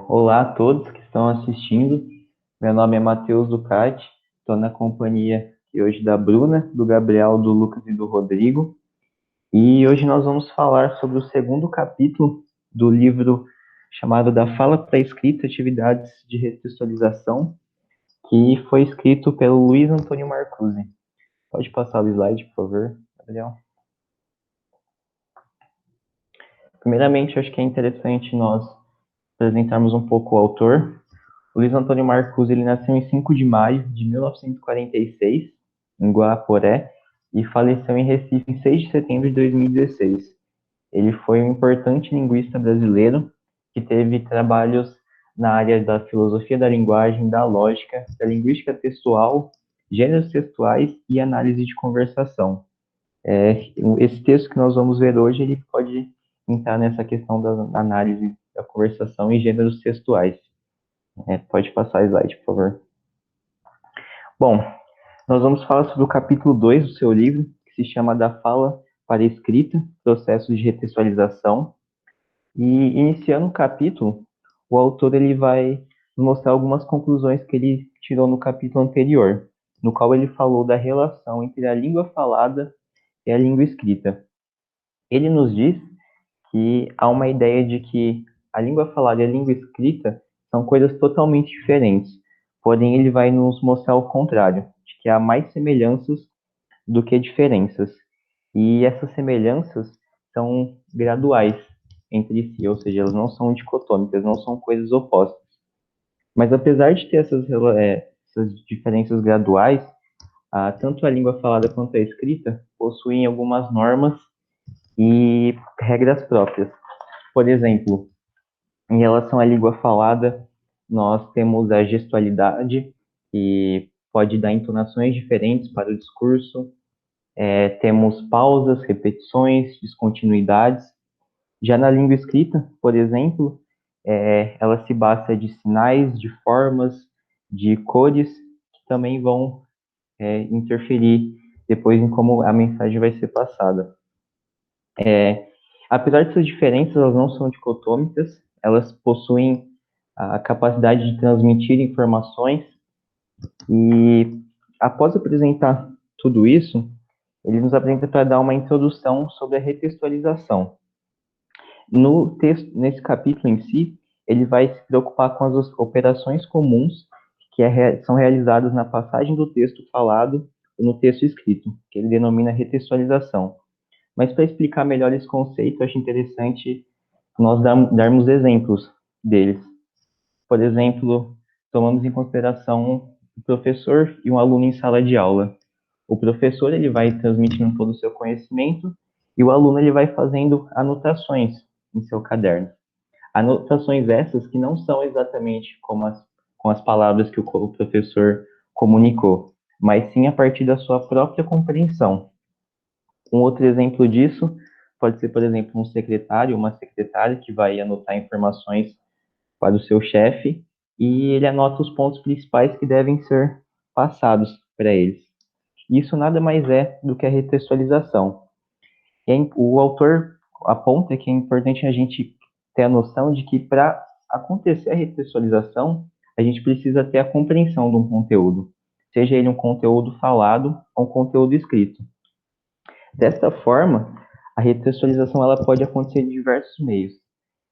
Olá a todos que estão assistindo. Meu nome é Matheus Ducati. Estou na companhia aqui hoje da Bruna, do Gabriel, do Lucas e do Rodrigo. E hoje nós vamos falar sobre o segundo capítulo do livro chamado Da Fala para a Escrita, Atividades de Retextualização, que foi escrito pelo Luiz Antônio Marcuse. Pode passar o slide, por favor, Gabriel. Primeiramente, acho que é interessante nós apresentarmos um pouco o autor. O Luiz Antônio Marcuse, ele nasceu em 5 de maio de 1946, em Guaporé, e faleceu em Recife em 6 de setembro de 2016. Ele foi um importante linguista brasileiro que teve trabalhos na área da filosofia da linguagem, da lógica, da linguística textual, gêneros textuais e análise de conversação. Esse texto que nós vamos ver hoje, ele pode entrar nessa questão da análise da conversação e gêneros textuais. Pode passar a slide, por favor. Bom, nós vamos falar sobre o capítulo 2 do seu livro, que se chama Da Fala para a Escrita, Processos de Retextualização. E iniciando o capítulo, o autor ele vai mostrar algumas conclusões que ele tirou no capítulo anterior, no qual ele falou da relação entre a língua falada e a língua escrita. Ele nos diz que há uma ideia de que a língua falada e a língua escrita são coisas totalmente diferentes. Porém, ele vai nos mostrar o contrário, de que há mais semelhanças do que diferenças. E essas semelhanças são graduais entre si, ou seja, elas não são dicotômicas, não são coisas opostas. Mas apesar de ter essas diferenças graduais, tanto a língua falada quanto a escrita possuem algumas normas e regras próprias. Por exemplo, em relação à língua falada, nós temos a gestualidade, que pode dar entonações diferentes para o discurso. Temos pausas, repetições, descontinuidades. Já na língua escrita, por exemplo, ela se basa de sinais, de formas, de cores, que também vão interferir depois em como a mensagem vai ser passada. Apesar dessas diferenças, elas não são dicotômicas, elas possuem a capacidade de transmitir informações e, após apresentar tudo isso, ele nos apresenta para dar uma introdução sobre a retextualização. No texto, nesse capítulo em si, ele vai se preocupar com as operações comuns são realizadas na passagem do texto falado e no texto escrito, que ele denomina retextualização. Mas para explicar melhor esse conceito, eu acho interessante nós darmos exemplos deles. Por exemplo, tomamos em consideração o professor e um aluno em sala de aula. O professor ele vai transmitindo todo o seu conhecimento e o aluno ele vai fazendo anotações em seu caderno. Anotações essas que não são exatamente com as palavras que o professor comunicou, mas sim a partir da sua própria compreensão. Um outro exemplo disso pode ser, por exemplo, um secretário, uma secretária que vai anotar informações para o seu chefe e ele anota os pontos principais que devem ser passados para eles. Isso nada mais é do que a retextualização. O autor aponta que é importante a gente ter a noção de que para acontecer a retextualização, a gente precisa ter a compreensão de um conteúdo, seja ele um conteúdo falado ou um conteúdo escrito. Desta forma, a retextualização ela pode acontecer de diversos meios.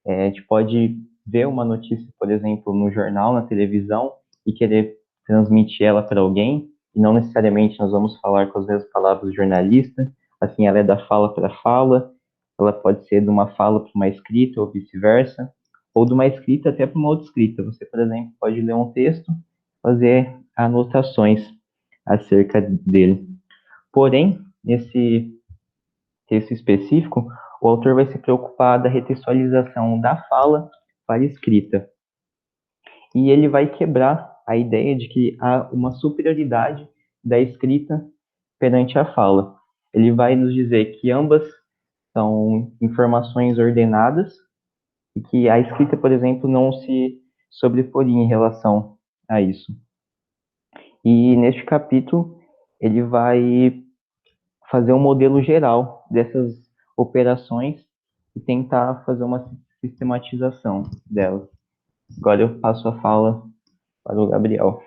A gente pode ver uma notícia, por exemplo, no jornal, na televisão, e querer transmitir ela para alguém, e não necessariamente nós vamos falar com as mesmas palavras do jornalista, assim, ela é da fala para fala, ela pode ser de uma fala para uma escrita ou vice-versa, ou de uma escrita até para uma outra escrita. Você, por exemplo, pode ler um texto, fazer anotações acerca dele. Porém, nesse texto específico, o autor vai se preocupar da retextualização da fala para a escrita. E ele vai quebrar a ideia de que há uma superioridade da escrita perante a fala. Ele vai nos dizer que ambas são informações ordenadas e que a escrita, por exemplo, não se sobreporia em relação a isso. E neste capítulo, ele vai fazer um modelo geral dessas operações e tentar fazer uma sistematização delas. Agora eu passo a fala para o Gabriel.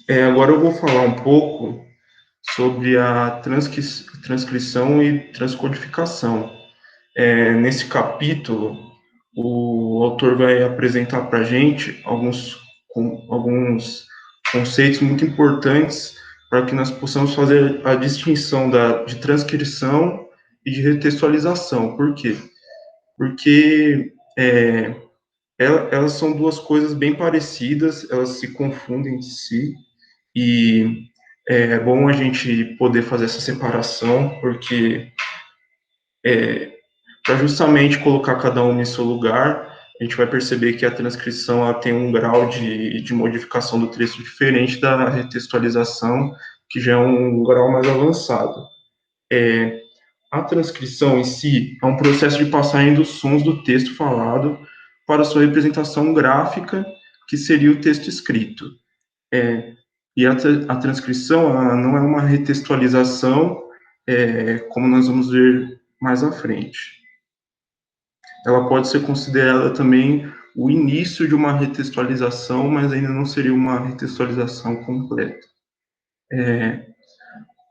Agora eu vou falar um pouco sobre a transcrição e transcodificação. Nesse capítulo, o autor vai apresentar para a gente alguns conceitos muito importantes para que nós possamos fazer a distinção de transcrição e de retextualização. Por quê? Porque elas são duas coisas bem parecidas, elas se confundem em si, e é bom a gente poder fazer essa separação, porque para justamente colocar cada um em seu lugar, a gente vai perceber que a transcrição ela tem um grau de modificação do texto diferente da retextualização, que já é um grau mais avançado. A transcrição em si é um processo de passagem dos sons do texto falado para sua representação gráfica, que seria o texto escrito. E a transcrição ela não é uma retextualização, como nós vamos ver mais à frente. Ela pode ser considerada também o início de uma retextualização, mas ainda não seria uma retextualização completa.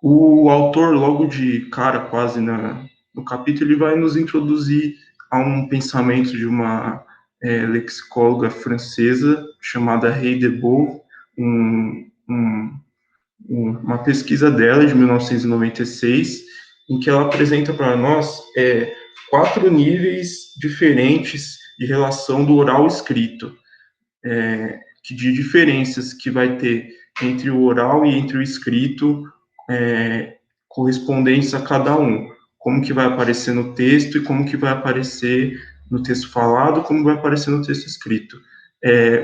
O autor, logo de cara, quase no capítulo, ele vai nos introduzir a um pensamento de uma lexicóloga francesa chamada Rey Debout, uma pesquisa dela de 1996, em que ela apresenta para nós quatro níveis diferentes de relação do oral e escrito, de diferenças que vai ter entre o oral e entre o escrito, correspondentes a cada um. Como que vai aparecer no texto e como que vai aparecer no texto falado, como vai aparecer no texto escrito.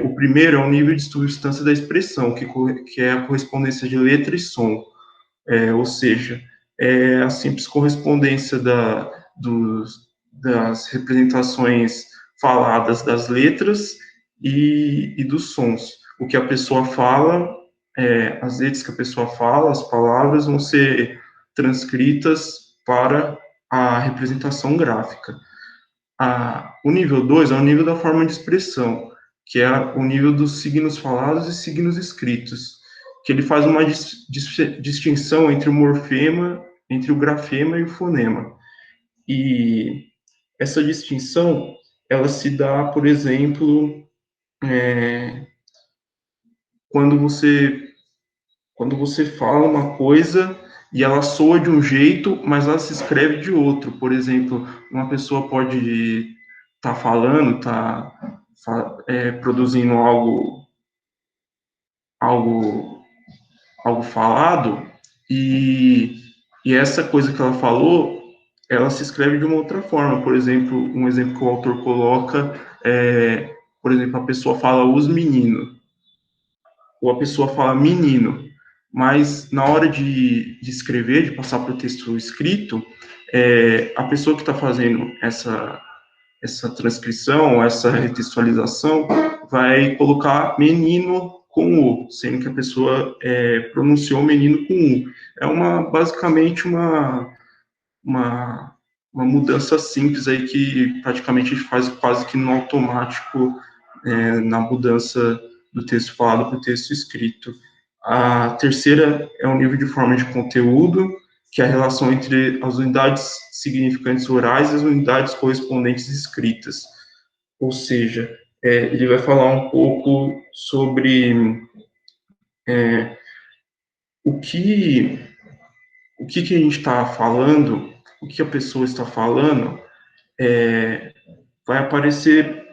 O primeiro é o nível de substância da expressão, que é a correspondência de letra e som. Ou seja, a simples correspondência das representações faladas das letras e dos sons. O que a pessoa fala, as letras que a pessoa fala, as palavras vão ser transcritas para a representação gráfica. O nível 2 é o nível da forma de expressão, que é o nível dos signos falados e signos escritos, que ele faz uma distinção entre o morfema, entre o grafema e o fonema. E essa distinção, ela se dá, por exemplo, quando você fala uma coisa e ela soa de um jeito, mas ela se escreve de outro. Por exemplo, uma pessoa pode estar falando, produzindo algo, algo falado, e, e essa coisa que ela falou, ela se escreve de uma outra forma. Por exemplo, um exemplo que o autor coloca por exemplo, a pessoa fala os meninos, ou a pessoa fala menino, mas na hora de escrever, de passar para o texto escrito, a pessoa que está fazendo essa transcrição, essa retextualização, vai colocar menino com U, sendo que a pessoa pronunciou menino com U. Basicamente uma, uma mudança simples aí que praticamente a gente faz quase que no automático na mudança do texto falado para o texto escrito. A terceira é o nível de forma de conteúdo, que é a relação entre as unidades significantes orais e as unidades correspondentes escritas. Ou seja, ele vai falar um pouco sobre o que a gente está falando, o que a pessoa está falando, vai aparecer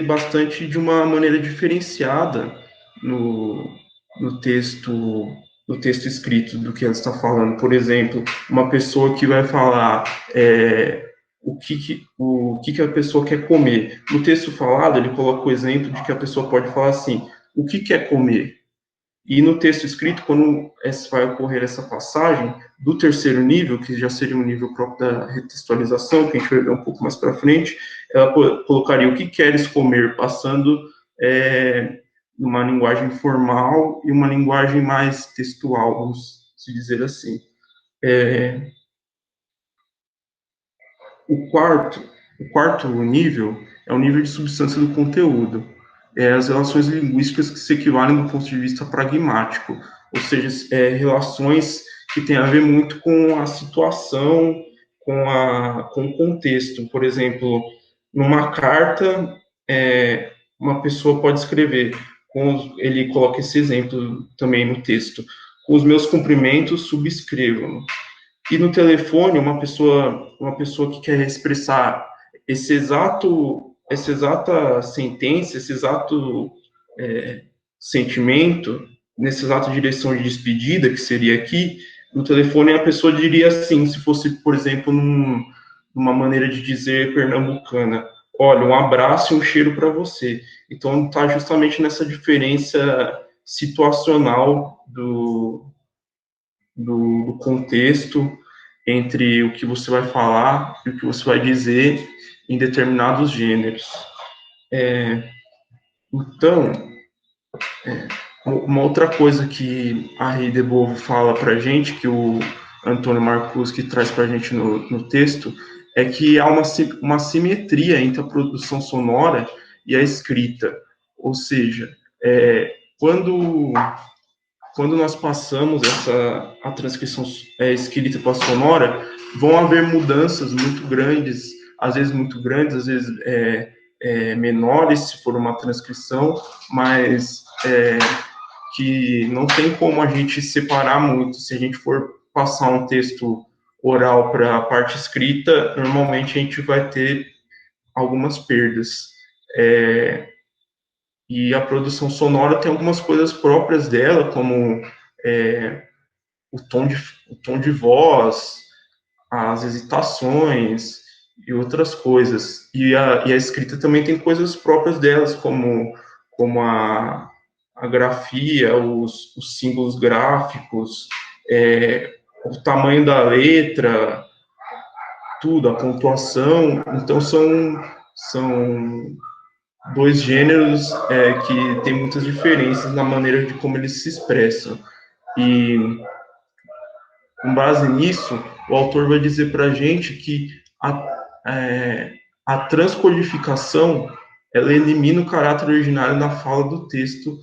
bastante de uma maneira diferenciada no, no texto no texto escrito do que ela está falando. Por exemplo, uma pessoa que vai falar o que a pessoa quer comer. No texto falado, ele coloca o exemplo de que a pessoa pode falar assim, o que quer comer? E no texto escrito, quando vai ocorrer essa passagem do terceiro nível, que já seria um nível próprio da retextualização, que a gente vai ver um pouco mais para frente, ela colocaria o que queres comer, passando uma linguagem formal e uma linguagem mais textual, vamos se dizer assim. O quarto nível é o nível de substância do conteúdo. As relações linguísticas que se equivalem do ponto de vista pragmático, ou seja, relações que têm a ver muito com a situação, com o contexto. Por exemplo, numa carta, uma pessoa pode escrever, ele coloca esse exemplo também no texto, com os meus cumprimentos, subscrevam. E no telefone, uma pessoa que quer expressar essa exata sentença, esse exato sentimento, nessa exata direção de despedida, que seria aqui, no telefone a pessoa diria assim, se fosse, por exemplo, numa maneira de dizer pernambucana, olha, um abraço e um cheiro para você. Então, está justamente nessa diferença situacional do contexto entre o que você vai falar e o que você vai dizer em determinados gêneros. Então, uma outra coisa que a Rei de Bovo fala para a gente, que o Antônio Marcus que traz para a gente no texto, é que há uma simetria entre a produção sonora e a escrita. Ou seja, quando nós passamos a transcrição escrita para a sonora, vão haver mudanças muito grandes, às vezes menores, se for uma transcrição, mas que não tem como a gente separar muito. Se a gente for passar um texto oral para a parte escrita, normalmente a gente vai ter algumas perdas. E a produção sonora tem algumas coisas próprias dela, como o tom de voz, as hesitações e outras coisas. E a escrita também tem coisas próprias delas, como a grafia, os símbolos gráficos, o tamanho da letra, tudo, a pontuação. Então, são dois gêneros que têm muitas diferenças na maneira de como eles se expressam. E, com base nisso, o autor vai dizer para a gente que a transcodificação ela elimina o caráter originário da fala do texto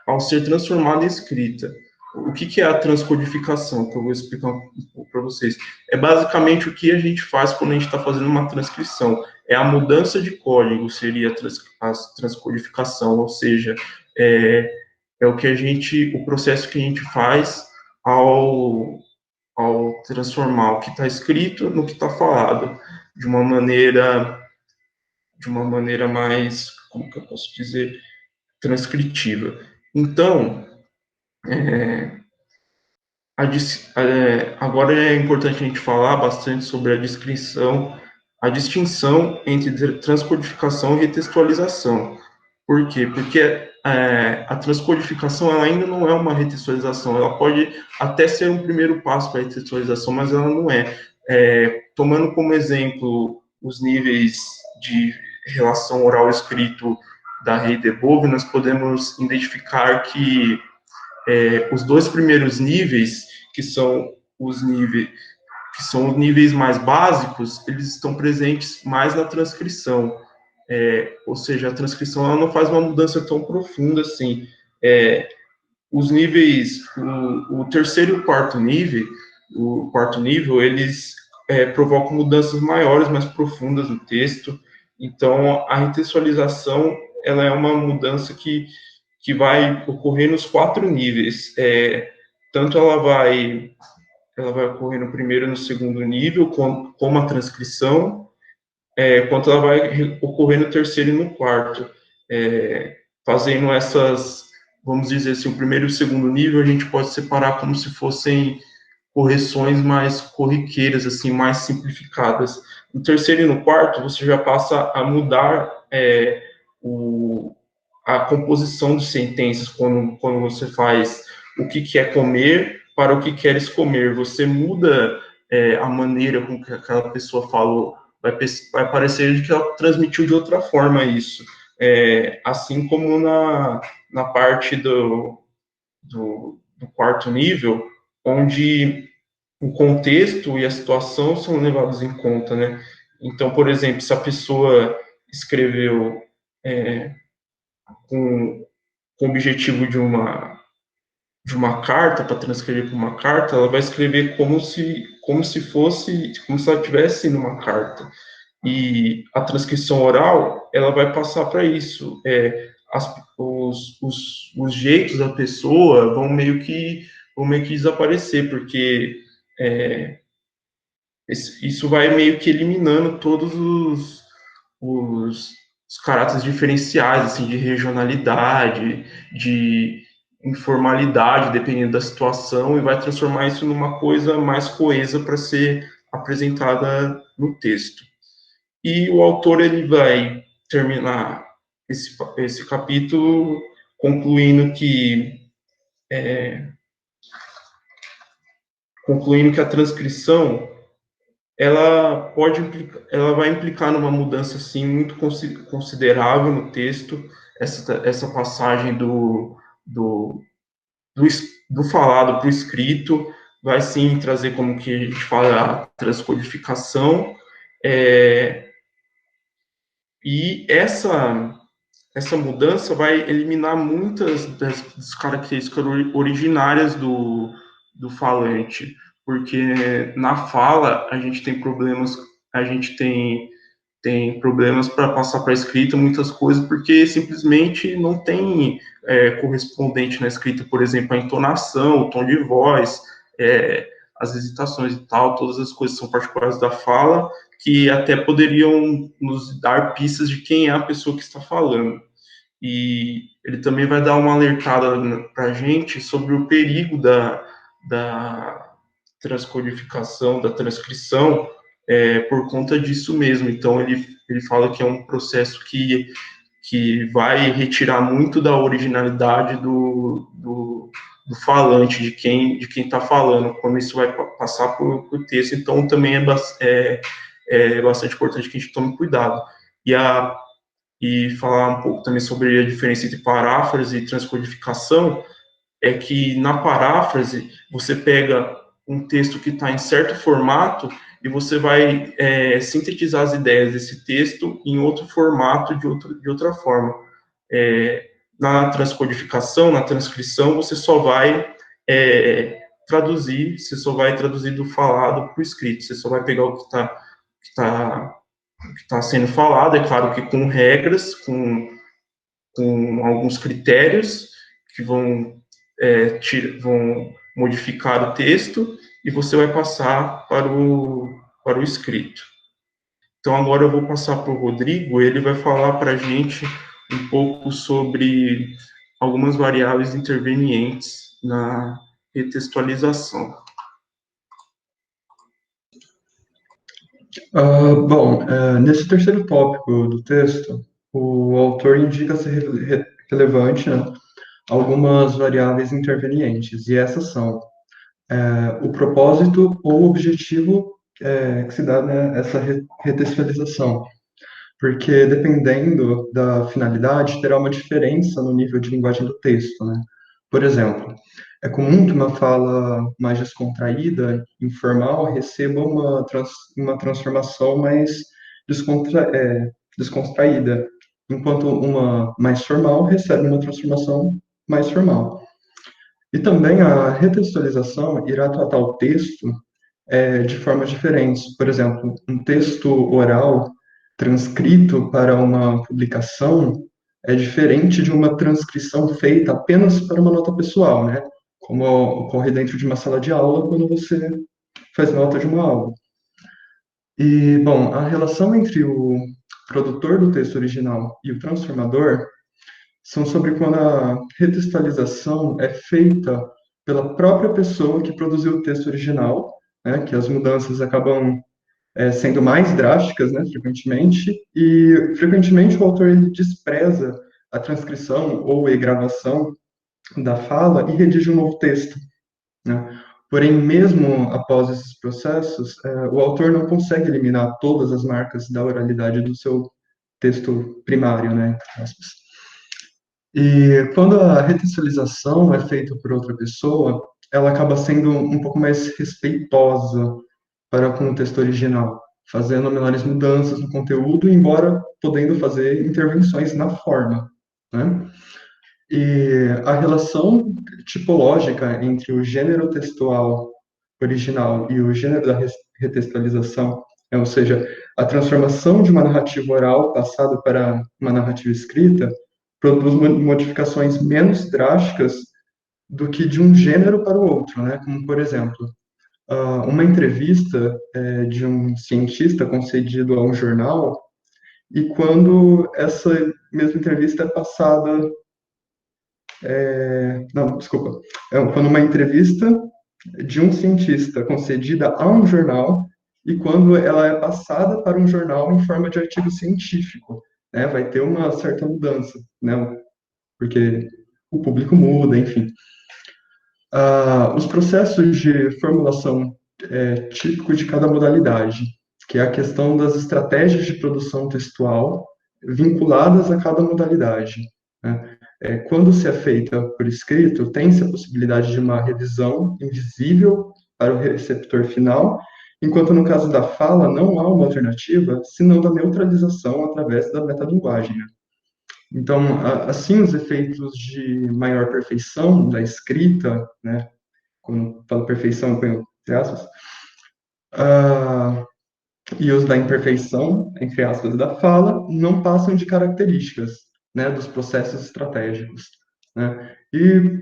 ao ser transformada em escrita. O que é a transcodificação? Que eu vou explicar um pouco para vocês. É basicamente o que a gente faz quando a gente está fazendo uma transcrição. É a mudança de código, seria a transcodificação, ou seja, o processo que a gente faz ao transformar o que está escrito no que está falado, de uma maneira mais, como que eu posso dizer, transcritiva. Então, agora é importante a gente falar bastante sobre a distinção entre transcodificação e retextualização. Por quê? Porque a transcodificação ela ainda não é uma retextualização, ela pode até ser um primeiro passo para a retextualização, mas ela não é. Tomando como exemplo os níveis de relação oral-escrito da Rei de Bove, nós podemos identificar que os dois primeiros níveis, que são os níveis mais básicos, eles estão presentes mais na transcrição. Ou seja, a transcrição ela não faz uma mudança tão profunda assim. Os níveis, o terceiro e o quarto nível, do quarto nível, eles provocam mudanças maiores, mais profundas no texto. Então, a retextualização, ela é uma mudança que vai ocorrer nos 4 níveis. Tanto ela vai ocorrer no primeiro e no segundo nível, como a transcrição, quanto ela vai ocorrer no terceiro e no quarto. Fazendo essas, vamos dizer assim, o primeiro e o segundo nível, a gente pode separar como se fossem correções mais corriqueiras, assim, mais simplificadas. No terceiro e no quarto, você já passa a mudar a composição de sentenças quando você faz o que quer comer para o que queres comer. Você muda a maneira com que aquela pessoa falou. Vai parecer que ela transmitiu de outra forma isso. Assim como na parte do quarto nível, onde o contexto e a situação são levados em conta, né? Então, por exemplo, se a pessoa escreveu com o objetivo de uma carta, para transcrever para uma carta, ela vai escrever como se fosse, como se ela estivesse numa carta. E a transcrição oral, ela vai passar para isso. Os jeitos da pessoa vão meio que desaparecer, porque isso vai meio que eliminando todos os caráteres diferenciais, assim, de regionalidade, de informalidade, dependendo da situação, e vai transformar isso numa coisa mais coesa para ser apresentada no texto. E o autor ele vai terminar esse capítulo concluindo concluindo que a transcrição ela vai implicar numa mudança assim muito considerável no texto, essa passagem do, do falado para o escrito vai sim trazer, como que a gente fala, a transcodificação, e essa mudança vai eliminar muitas das características originárias do falante, porque na fala a gente tem problemas para passar para a escrita muitas coisas, porque simplesmente não tem correspondente na escrita, por exemplo, a entonação, o tom de voz, as hesitações e tal, todas as coisas são particulares da fala, que até poderiam nos dar pistas de quem é a pessoa que está falando. E ele também vai dar uma alertada para a gente sobre o perigo da transcodificação, da transcrição, por conta disso mesmo. Então, ele fala que é um processo que vai retirar muito da originalidade do falante, de quem está falando, quando isso vai passar por texto. Então, também é bastante importante que a gente tome cuidado. E falar um pouco também sobre a diferença entre paráfrase e transcodificação, é que na paráfrase você pega um texto que está em certo formato e você vai sintetizar as ideias desse texto em outro formato, de outra forma. Na transcodificação, na transcrição, você só vai traduzir, você só vai traduzir do falado para o escrito, você só vai pegar o que está sendo falado, é claro que com regras, com alguns critérios que vão modificar o texto e você vai passar para o escrito. Então, agora eu vou passar para o Rodrigo, ele vai falar para a gente um pouco sobre algumas variáveis intervenientes na retextualização. Nesse terceiro tópico do texto, o autor indica ser relevante, né, algumas variáveis intervenientes, e essas são o propósito ou objetivo que se dá nessa retextualização, porque dependendo da finalidade, terá uma diferença no nível de linguagem do texto, né? Por exemplo, é comum que uma fala mais descontraída, informal, receba uma transformação mais descontraída, enquanto uma mais formal recebe uma transformação mais formal. E também a retextualização irá tratar o texto de formas diferentes. Por exemplo, um texto oral transcrito para uma publicação é diferente de uma transcrição feita apenas para uma nota pessoal, né? Como ocorre dentro de uma sala de aula quando você faz nota de uma aula. E, bom, a relação entre o produtor do texto original e o transformador são sobre quando a retextualização é feita pela própria pessoa que produziu o texto original, né, que as mudanças acabam sendo mais drásticas, né, frequentemente, e frequentemente o autor ele despreza a transcrição ou a gravação da fala e redige um novo texto, né? Porém, mesmo após esses processos, o autor não consegue eliminar todas as marcas da oralidade do seu texto primário, né, entre aspas. E quando a retextualização é feita por outra pessoa, ela acaba sendo um pouco mais respeitosa para com o texto original, fazendo menores mudanças no conteúdo, embora podendo fazer intervenções na forma, né? E a relação tipológica entre o gênero textual original e o gênero da retextualização, ou seja, a transformação de uma narrativa oral passada para uma narrativa escrita, produz modificações menos drásticas do que de um gênero para o outro, né? Como, por exemplo, uma entrevista de um cientista concedido a um jornal, e quando essa mesma entrevista é passada. Não, desculpa. Quando uma entrevista de um cientista concedida a um jornal, e quando ela é passada para um jornal em forma de artigo científico, né? Vai ter uma certa mudança, né? Porque o público muda, enfim. Os processos de formulação típicos de cada modalidade, que é a questão das estratégias de produção textual vinculadas a cada modalidade, né? Quando se é feita por escrito, tem-se a possibilidade de uma revisão invisível para o receptor final, enquanto no caso da fala não há uma alternativa, senão da neutralização através da metalinguagem, né? Então, assim, os efeitos de maior perfeição da escrita, né, quando falo perfeição, eu ponho entre aspas, e os da imperfeição, entre aspas, da fala, não passam de características, né, dos processos estratégicos, né? E,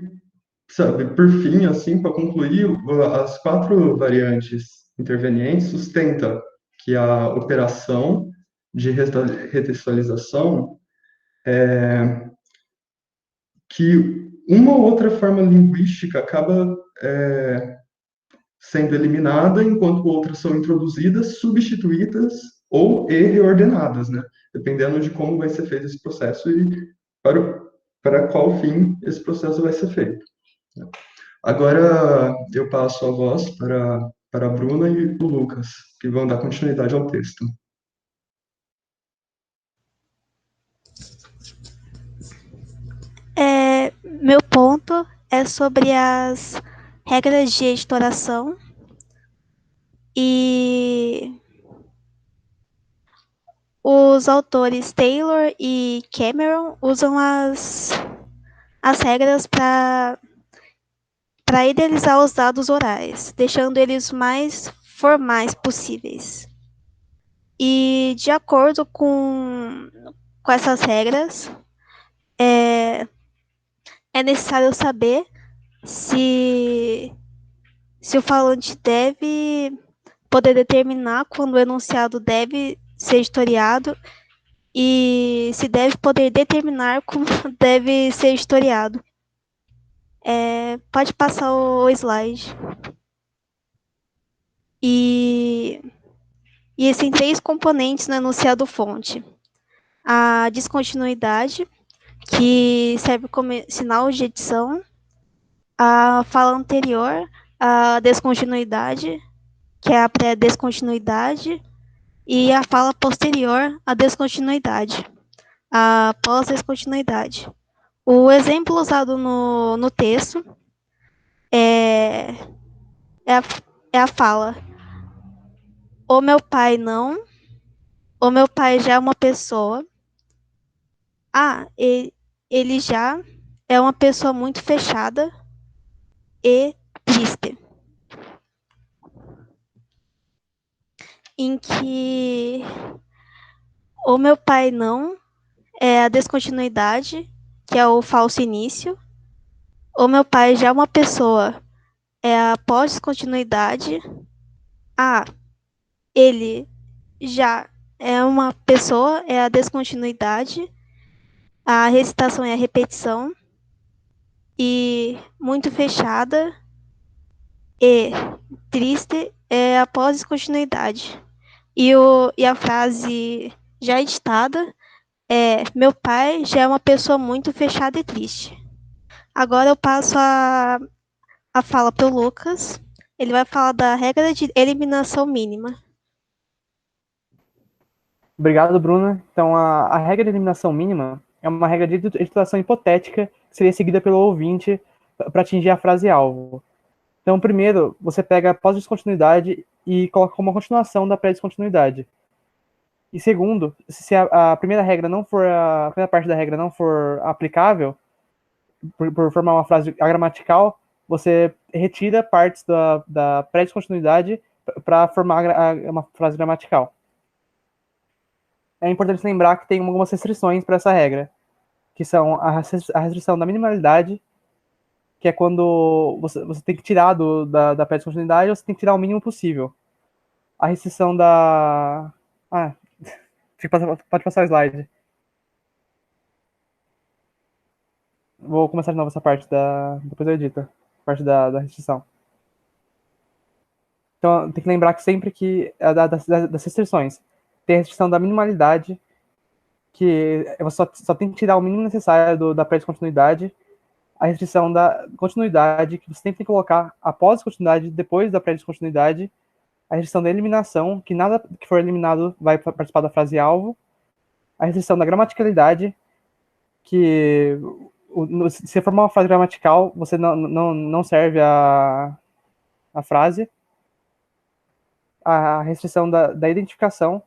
sabe, por fim, assim, para concluir, as quatro variantes intervenientes sustenta que a operação de retextualização que uma ou outra forma linguística acaba sendo eliminada, enquanto outras são introduzidas, substituídas ou reordenadas, né? Dependendo de como vai ser feito esse processo e para qual fim esse processo vai ser feito. Agora eu passo a voz para a Bruna e o Lucas, que vão dar continuidade ao texto. Meu ponto é sobre as regras de editoração e os autores Taylor e Cameron usam as regras para idealizar os dados orais, deixando eles mais formais possíveis. E de acordo com essas regras, é necessário saber se o falante deve poder determinar quando o enunciado deve ser historiado e se deve poder determinar como deve ser historiado. Pode passar o slide. E existem 3 componentes no enunciado fonte. A descontinuidade, que serve como sinal de edição. A fala anterior, a descontinuidade, que é a pré-descontinuidade. E a fala posterior, a descontinuidade. A pós-descontinuidade. O exemplo usado no texto é a fala: o meu pai não, o meu pai já é uma pessoa. Ele já é uma pessoa muito fechada. e triste, em que o meu pai não é a descontinuidade, que é o falso início. O meu pai já é uma pessoa, é a pós-continuidade. Ah, ele já é uma pessoa, é a descontinuidade. A recitação é a repetição. E muito fechada e triste é a pós-continuidade. E a frase já editada é: meu pai já é uma pessoa muito fechada e triste. Agora eu passo a fala para o Lucas. Ele vai falar da regra de eliminação mínima. Obrigado, Bruna. Então, a regra de eliminação mínima é uma regra de editoração hipotética que seria seguida pelo ouvinte para atingir a frase-alvo. Então, primeiro, você pega a pós-descontinuidade e coloca como uma continuação da pré-descontinuidade. E segundo, se a primeira regra não for, a primeira parte da regra não for aplicável, por formar uma frase agramatical, você retira partes da pré-descontinuidade para formar uma frase gramatical. É importante lembrar que tem algumas restrições para essa regra, que são a restrição da minimalidade, que é quando você tem que tirar da pré-descontinuidade, você tem que tirar o mínimo possível. A restrição da... Ah, pode passar o slide. Vou começar de novo essa parte depois eu edito. Parte da restrição. Então, tem que lembrar que sempre que... das restrições. Tem a restrição da minimalidade, que você só tem que tirar o mínimo necessário da pré-descontinuidade. A restrição da continuidade, que você sempre tem que colocar após a continuidade, depois da pré-descontinuidade. A restrição da eliminação, que nada que for eliminado vai participar da frase-alvo. A restrição da gramaticalidade, que se você formar uma frase gramatical, você não serve a frase. A restrição da identificação,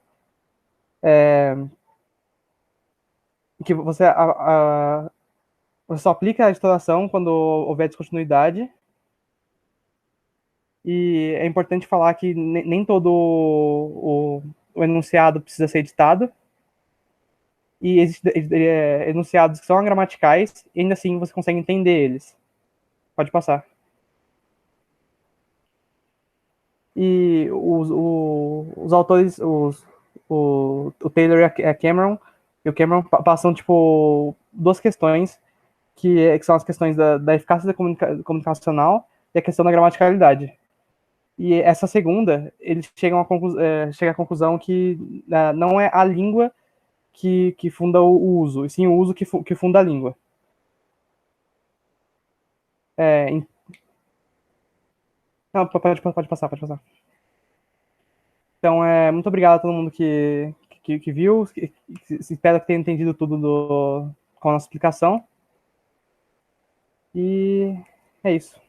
que você só aplica a editoração quando houver descontinuidade. E é importante falar que nem todo o enunciado precisa ser editado. E existem enunciados que são agramaticais, e ainda assim você consegue entender eles. Pode passar. E os autores, o Taylor e a Cameron, passam tipo duas questões, que são as questões da eficácia comunicacional e a questão da gramaticalidade. E essa segunda, eles chegam à conclusão que não é a língua que funda o uso, e sim o uso que funda a língua. Não, pode passar. Então, muito obrigado a todo mundo que viu. Espero que tenha entendido tudo com a nossa explicação. E é isso.